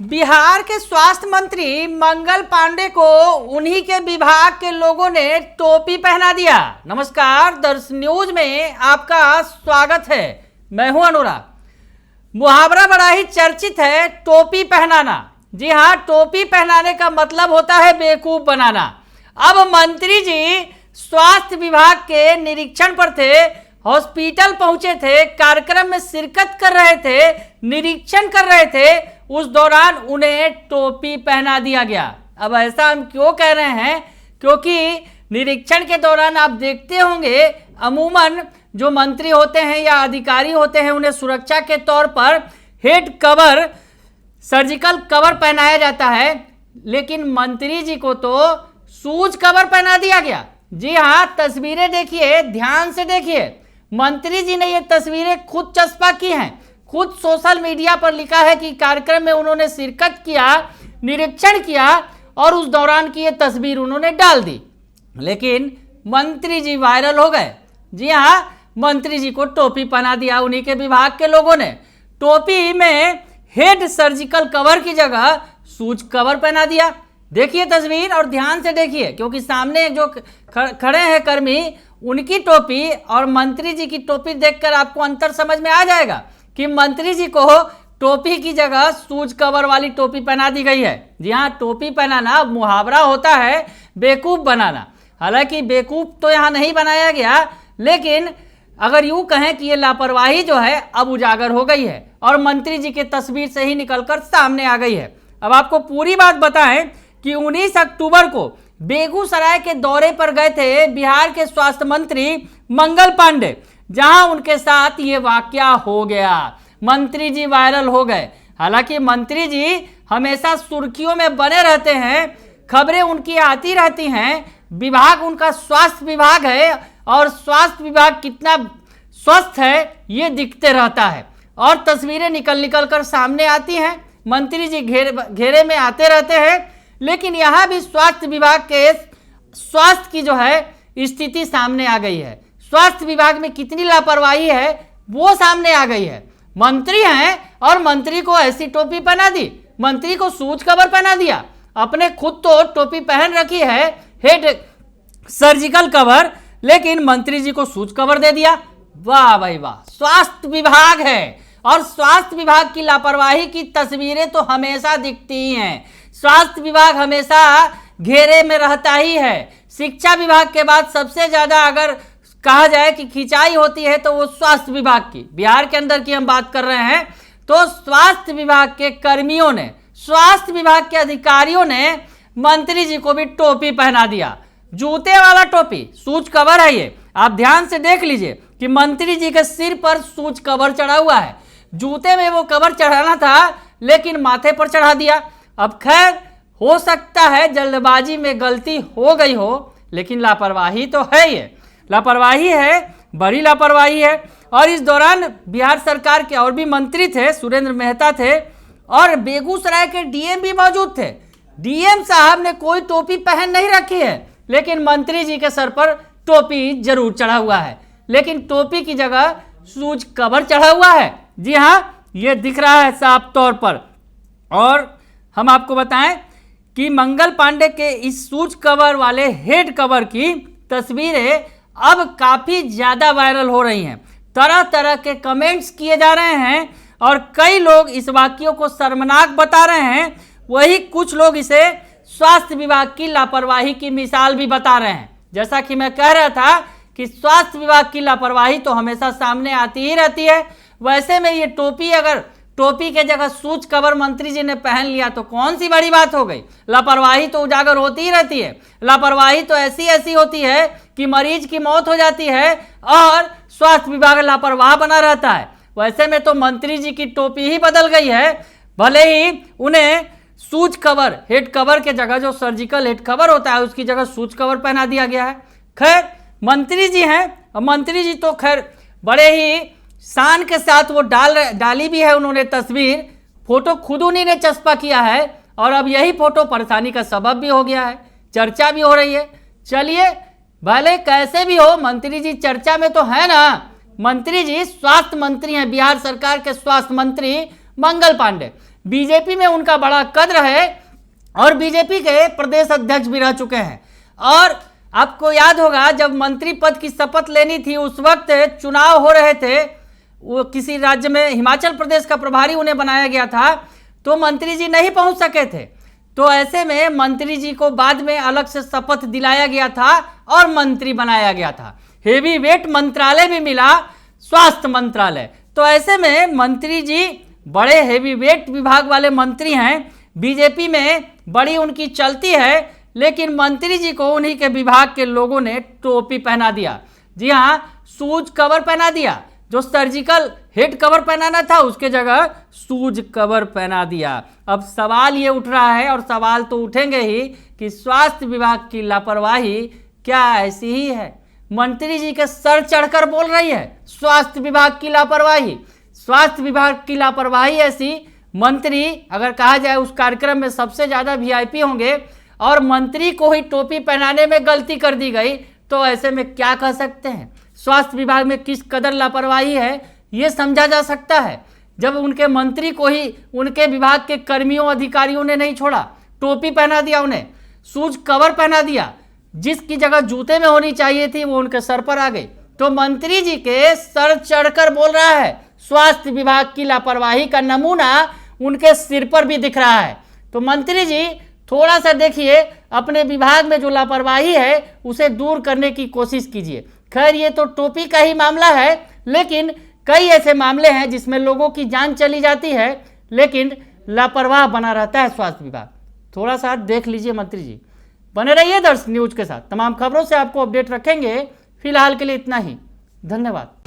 बिहार के स्वास्थ्य मंत्री मंगल पांडे को उन्हीं के विभाग के लोगों ने टोपी पहना दिया। नमस्कार, दर्श न्यूज में आपका स्वागत है। मैं हूं अनुराग। मुहावरा बड़ा ही चर्चित है, टोपी पहनाना। जी हां, टोपी पहनाने का मतलब होता है बेवकूफ बनाना। अब मंत्री जी स्वास्थ्य विभाग के निरीक्षण पर थे, हॉस्पिटल पहुंचे थे, कार्यक्रम में शिरकत कर रहे थे, निरीक्षण कर रहे थे। उस दौरान उन्हें टोपी पहना दिया गया। अब ऐसा हम क्यों कह रहे हैं? क्योंकि निरीक्षण के दौरान आप देखते होंगे अमूमन जो मंत्री होते हैं या अधिकारी होते हैं उन्हें सुरक्षा के तौर पर हेड कवर, सर्जिकल कवर पहनाया जाता है, लेकिन मंत्री जी को तो शूज कवर पहना दिया गया। जी हाँ, तस्वीरें देखिए, ध्यान से देखिए। मंत्री जी ने ये तस्वीरें खुद चस्पा की हैं, खुद सोशल मीडिया पर लिखा है कि कार्यक्रम में उन्होंने शिरकत किया, निरीक्षण किया और उस दौरान की ये तस्वीर उन्होंने डाल दी। लेकिन मंत्री जी वायरल हो गए। जी हाँ, मंत्री जी को टोपी पहना दिया उन्हीं के विभाग के लोगों ने। टोपी में हेड सर्जिकल कवर की जगह शूज कवर पहना दिया। देखिए तस्वीर और ध्यान से देखिए, क्योंकि सामने जो खड़े हैं कर्मी, उनकी टोपी और मंत्री जी की टोपी देखकर आपको अंतर समझ में आ जाएगा कि मंत्री जी को टोपी की जगह शूज कवर वाली टोपी पहना दी गई है। जी हाँ, टोपी पहनाना मुहावरा होता है बेवकूफ बनाना। हालांकि बेवकूफ तो यहाँ नहीं बनाया गया, लेकिन अगर यूं कहें कि ये लापरवाही जो है अब उजागर हो गई है और मंत्री जी के तस्वीर से ही निकलकर सामने आ गई है। अब आपको पूरी बात बताएं कि 19 अक्टूबर को बेगूसराय के दौरे पर गए थे बिहार के स्वास्थ्य मंत्री मंगल पांडे, जहां उनके साथ ये वाकया हो गया। मंत्री जी वायरल हो गए। हालांकि मंत्री जी हमेशा सुर्खियों में बने रहते हैं, खबरें उनकी आती रहती हैं। विभाग उनका स्वास्थ्य विभाग है और स्वास्थ्य विभाग कितना स्वस्थ है ये दिखते रहता है और तस्वीरें निकल कर सामने आती हैं। मंत्री जी घेरे में आते रहते हैं, लेकिन यहाँ भी स्वास्थ्य विभाग के स्वास्थ्य की जो है स्थिति सामने आ गई है। स्वास्थ्य विभाग में कितनी लापरवाही है वो सामने आ गई है। मंत्री हैं और मंत्री को ऐसी टोपी पहना दी, मंत्री को शूज कवर पहना दिया। अपने खुद तो टोपी पहन रखी है, हेड सर्जिकल कवर, लेकिन मंत्री जी को शूज कवर दे दिया। वाह भाई वाह, स्वास्थ्य विभाग है और स्वास्थ्य विभाग की लापरवाही की तस्वीरें तो हमेशा दिखती ही हैं। स्वास्थ्य विभाग हमेशा घेरे में रहता ही है। शिक्षा विभाग के बाद सबसे ज्यादा अगर कहा जाए कि खिंचाई होती है तो वो स्वास्थ्य विभाग की, बिहार के अंदर की हम बात कर रहे हैं, तो स्वास्थ्य विभाग के कर्मियों ने, स्वास्थ्य विभाग के अधिकारियों ने मंत्री जी को भी टोपी पहना दिया। जूते वाला टोपी, शूज कवर है ये। आप ध्यान से देख लीजिए कि मंत्री जी के सिर पर शूज कवर चढ़ा हुआ है। जूते में वो कवर चढ़ाना था, लेकिन माथे पर चढ़ा दिया। अब खैर, हो सकता है जल्दबाजी में गलती हो गई हो, लेकिन लापरवाही तो है, ये लापरवाही है, बड़ी लापरवाही है। और इस दौरान बिहार सरकार के और भी मंत्री थे, सुरेंद्र मेहता थे और बेगूसराय के डीएम भी मौजूद थे। डीएम साहब ने कोई टोपी पहन नहीं रखी है, लेकिन मंत्री जी के सर पर टोपी जरूर चढ़ा हुआ है, लेकिन टोपी की जगह शूज कवर चढ़ा हुआ है। जी हाँ, ये दिख रहा है साफ तौर पर। और हम आपको बताएं कि मंगल पांडे के इस शूज कवर वाले हेड कवर की तस्वीरें अब काफी ज्यादा वायरल हो रही हैं। तरह तरह के कमेंट्स किए जा रहे हैं और कई लोग इस वाकये को शर्मनाक बता रहे हैं। वही कुछ लोग इसे स्वास्थ्य विभाग की लापरवाही की मिसाल भी बता रहे हैं। जैसा कि मैं कह रहा था कि स्वास्थ्य विभाग की लापरवाही तो हमेशा सामने आती ही रहती है। वैसे में ये टोपी, अगर टोपी के जगह शूज कवर मंत्री जी ने पहन लिया तो कौन सी बड़ी बात हो गई। लापरवाही तो उजागर होती ही रहती है। लापरवाही तो ऐसी होती है कि मरीज की मौत हो जाती है और स्वास्थ्य विभाग लापरवाह बना रहता है। वैसे में तो मंत्री जी की टोपी ही बदल गई है। भले ही उन्हें शूज कवर, हेड कवर के जगह जो सर्जिकल हेड कवर होता है उसकी जगह शूज कवर पहना दिया गया है। खैर, मंत्री जी हैं और मंत्री जी तो खैर बड़े ही शान के साथ वो डाली भी है उन्होंने तस्वीर। फोटो खुद उन्हीं ने चस्पा किया है और अब यही फोटो परेशानी का सबब भी हो गया है, चर्चा भी हो रही है। चलिए, भले कैसे भी हो, मंत्री जी चर्चा में तो है ना। मंत्री जी स्वास्थ्य मंत्री हैं, बिहार सरकार के स्वास्थ्य मंत्री मंगल पांडे। बीजेपी में उनका बड़ा कद्र है और बीजेपी के प्रदेश अध्यक्ष भी रह चुके हैं। और आपको याद होगा जब मंत्री पद की शपथ लेनी थी उस वक्त चुनाव हो रहे थे, वो किसी राज्य में हिमाचल प्रदेश का प्रभारी उन्हें बनाया गया था, तो मंत्री जी नहीं पहुंच सके थे। तो ऐसे में मंत्री जी को बाद में अलग से शपथ दिलाया गया था और मंत्री बनाया गया था। हेवी वेट मंत्रालय भी मिला, स्वास्थ्य मंत्रालय। तो ऐसे में मंत्री जी बड़े हेवी वेट विभाग वाले मंत्री हैं, बीजेपी में बड़ी उनकी चलती है, लेकिन मंत्री जी को उन्हीं के विभाग के लोगों ने टोपी पहना दिया। जी हाँ, शूज कवर पहना दिया। जो सर्जिकल हेड कवर पहनाना था उसके जगह शूज कवर पहना दिया। अब सवाल ये उठ रहा है, और सवाल तो उठेंगे ही, कि स्वास्थ्य विभाग की लापरवाही क्या ऐसी ही है? मंत्री जी के सर चढ़कर बोल रही है स्वास्थ्य विभाग की लापरवाही। स्वास्थ्य विभाग की लापरवाही ऐसी, मंत्री अगर कहा जाए उस कार्यक्रम में सबसे ज्यादा वीआईपी होंगे और मंत्री को ही टोपी पहनाने में गलती कर दी गई, तो ऐसे में क्या कह सकते हैं? स्वास्थ्य विभाग में किस कदर लापरवाही है ये समझा जा सकता है। जब उनके मंत्री को ही उनके विभाग के कर्मियों अधिकारियों ने नहीं छोड़ा, टोपी पहना दिया, उन्हें शूज कवर पहना दिया, जिसकी जगह जूते में होनी चाहिए थी वो उनके सर पर आ गई। तो मंत्री जी के सर चढ़कर बोल रहा है स्वास्थ्य विभाग की लापरवाही का नमूना उनके सिर पर भी दिख रहा है। तो मंत्री जी थोड़ा सा देखिए, अपने विभाग में जो लापरवाही है उसे दूर करने की कोशिश कीजिए। खैर ये तो टोपी का ही मामला है, लेकिन कई ऐसे मामले हैं जिसमें लोगों की जान चली जाती है लेकिन लापरवाह बना रहता है स्वास्थ्य विभाग। थोड़ा सा देख लीजिए मंत्री जी। बने रहिए दर्श न्यूज के साथ, तमाम खबरों से आपको अपडेट रखेंगे। फिलहाल के लिए इतना ही, धन्यवाद।